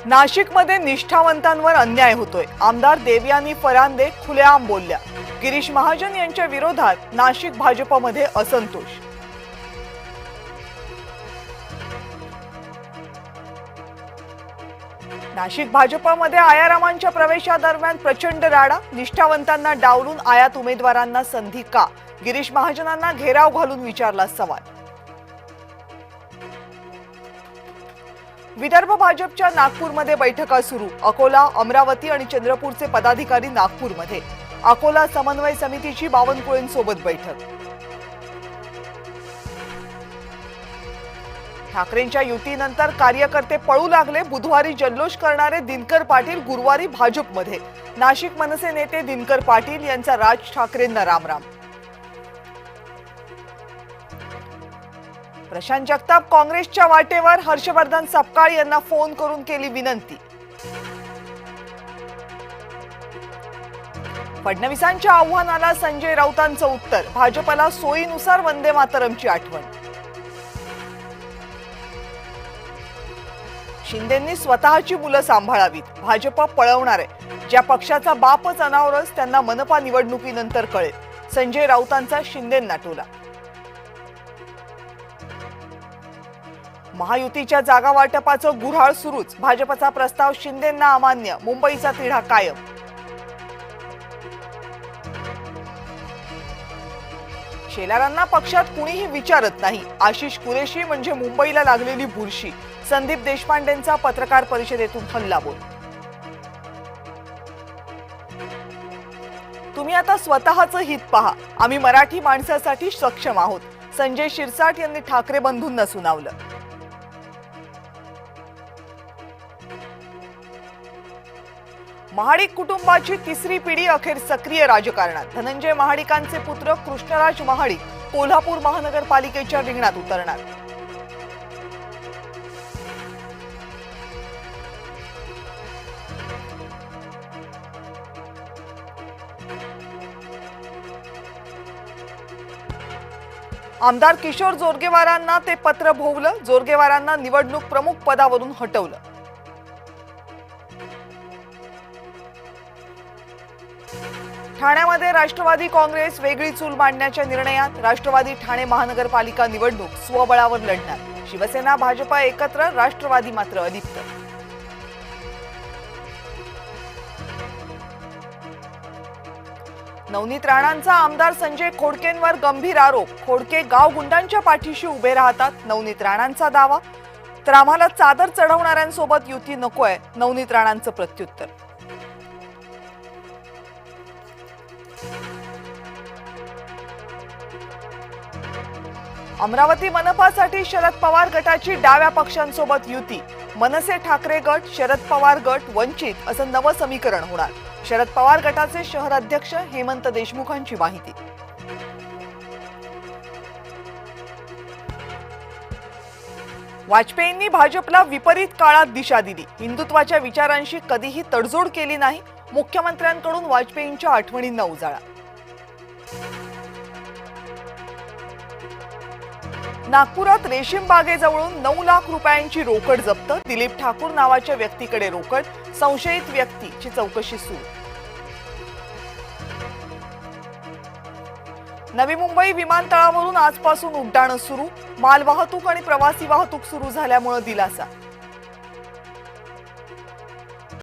नाशिकमध्ये निष्ठावंतांवर अन्याय होतोय। आमदार देवयानी फरांदे खुलेआम बोलल्या। गिरीश महाजन यांच्या विरोधात नाशिक भाजपमध्ये असंतोष। नाशिक भाजपमध्ये आयारामांच्या प्रवेशादरम्यान प्रचंड राडा। निष्ठावंतांना डावलून आयात उमेदवारांना संधी का? गिरीश महाजनांना घेराव घालून विचारला सवाल। विदर्भ भाजपच्या नागपूरमध्ये बैठका सुरू। अकोला, अमरावती आणि चंद्रपूरचे पदाधिकारी नागपूरमध्ये। अकोला समन्वय समितीची बावनकुळेंसोबत बैठक। ठाकरेंच्या युतीनंतर कार्यकर्ते पळू लागले। बुधवारी जल्लोष करणारे दिनकर पाटील गुरुवारी भाजपमध्ये। नाशिक मनसे नेते दिनकर पाटील यांचा राज ठाकरेंना रामराम। प्रशांत जगताप काँग्रेसच्या वाटेवर। हर्षवर्धन सपकाळ यांना फोन करून केली विनंती। फडणवीसांच्या आव्हानाला संजय राऊतांचं उत्तर। भाजपला सोयीनुसार वंदे मातरमची आठवण। शिंदेंनी स्वतःची मुलं सांभाळावीत। भाजप पळवणार आहे। ज्या पक्षाचा बापच अनावरच त्यांना मनपा निवडणुकीनंतर कळेल। संजय राऊतांचा शिंदेंना टोला। महायुतीच्या जागा वाटपाचं गुऱ्हाळ सुरूच। भाजपचा प्रस्ताव शिंदेंना अमान्य। मुंबईचा तिढा कायम। शेलारांना पक्षात कुणीही विचारत नाही। आशिष कुरेशी म्हणजे मुंबईला लागलेली बुरशी। संदीप देशपांडेंचा पत्रकार परिषदेतून हल्लाबोल। तुम्ही आता स्वतःचं हित पहा। आम्ही मराठी माणसासाठी सक्षम आहोत। संजय शिरसाट यांनी ठाकरे बंधूंना सुनावलं। महाडिक कुटुंबाची तिसरी पिढी अखेर सक्रिय राजकारणात। धनंजय महाडिकांचे पुत्र कृष्णराज महाडिक कोल्हापूर महानगरपालिकेच्या रिंगणात उतरणार। आमदार किशोर जोरगेवारांना ते पत्र भोवलं। जोरगेवारांना निवडणूक प्रमुख पदावरून हटवलं। ठाण्यामध्ये राष्ट्रवादी काँग्रेस वेगळी चूल मांडण्याच्या निर्णयात। राष्ट्रवादी ठाणे महानगरपालिका निवडणूक स्वबळावर लढणार। शिवसेना भाजप एकत्र, राष्ट्रवादी मात्र अलिप्त। नवनीत राणांचा आमदार संजय खोडकेंवर गंभीर आरोप। खोडके गाव गुंडांच्या पाठीशी उभे राहतात। नवनीत राणांचा दावा। तर आम्हाला चादर चढवणाऱ्यांसोबत युती नकोय, नवनीत राणांचं प्रत्युत्तर। अमरावती मनपासाठी शरद पवार गटाची डाव्या पक्षांसोबत युती। मनसे ठाकरे गट, शरद पवार गट, वंचित असं नवं समीकरण होणार। शरद पवार गटाचे शहर अध्यक्ष हेमंत देशमुखांची माहिती। वाजपेयींनी भाजपला विपरीत काळात दिशा दिली। हिंदुत्वाच्या विचारांशी कधीही तडजोड केली नाही। मुख्यमंत्र्यांकडून वाजपेयींच्या आठवणींना उजाळा। नागपुरात रेशीम बागेजवळून 9 लाख रुपयांची रोकड जप्त। दिलीप ठाकूर नावाच्या व्यक्तीकडे रोकड। संशयित व्यक्तीची चौकशी सुरू। नवी मुंबई विमानतळावरून आजपासून उड्डाणं सुरू। मालवाहतूक आणि प्रवासी वाहतूक सुरू झाल्यामुळे दिलासा।